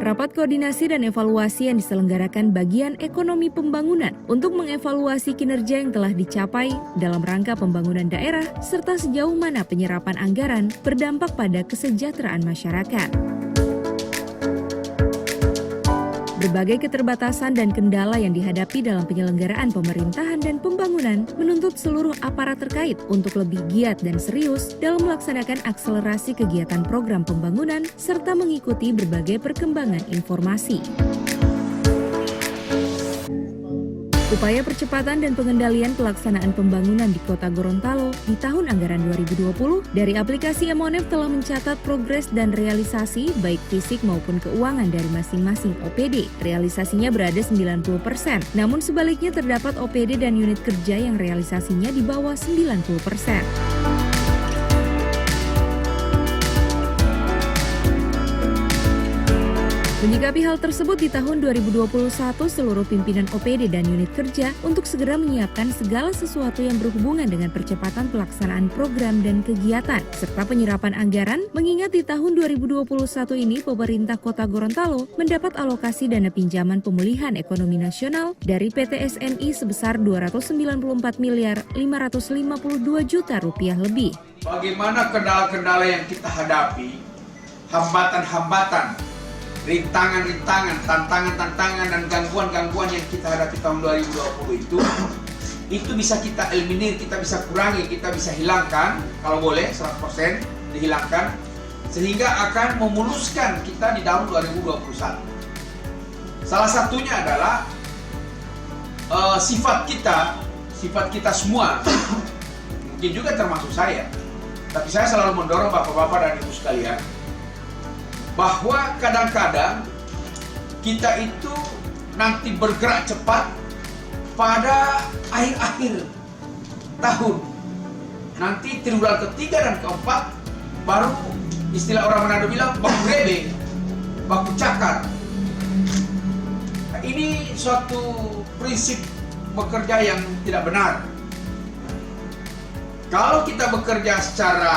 Rapat koordinasi dan evaluasi yang diselenggarakan Bagian Ekonomi Pembangunan untuk mengevaluasi kinerja yang telah dicapai dalam rangka pembangunan daerah serta sejauh mana penyerapan anggaran berdampak pada kesejahteraan masyarakat. Berbagai keterbatasan dan kendala yang dihadapi dalam penyelenggaraan pemerintahan dan pembangunan menuntut seluruh aparat terkait untuk lebih giat dan serius dalam melaksanakan akselerasi kegiatan program pembangunan serta mengikuti berbagai perkembangan informasi. Upaya percepatan dan pengendalian pelaksanaan pembangunan di Kota Gorontalo di tahun anggaran 2020 dari aplikasi Emonef telah mencatat progres dan realisasi baik fisik maupun keuangan dari masing-masing OPD. Realisasinya berada 90%, namun sebaliknya terdapat OPD dan unit kerja yang realisasinya di bawah 90%. Menyikapi hal tersebut di tahun 2021, seluruh pimpinan OPD dan unit kerja untuk segera menyiapkan segala sesuatu yang berhubungan dengan percepatan pelaksanaan program dan kegiatan, serta penyerapan anggaran, mengingat di tahun 2021 ini pemerintah Kota Gorontalo mendapat alokasi dana pinjaman pemulihan ekonomi nasional dari PT SNI sebesar 294 miliar 552 juta rupiah lebih. Bagaimana kendala-kendala yang kita hadapi, hambatan-hambatan, rintangan-rintangan, tantangan-tantangan, dan gangguan-gangguan yang kita hadapi tahun 2020 itu bisa kita eliminir, kita bisa kurangi, kita bisa hilangkan, kalau boleh 100% dihilangkan, sehingga akan memuluskan kita di tahun 2021. Salah satunya adalah sifat kita semua, mungkin juga termasuk saya, tapi saya selalu mendorong bapak-bapak dan ibu sekalian, bahwa kadang-kadang kita itu nanti bergerak cepat pada akhir-akhir tahun. Nanti triwulan ketiga dan keempat baru istilah orang Manado bilang baku rebe, baku cakar. Nah, ini suatu prinsip bekerja yang tidak benar. Kalau kita bekerja secara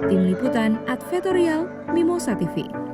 Tim Liputan Advertorial Mimosa TV.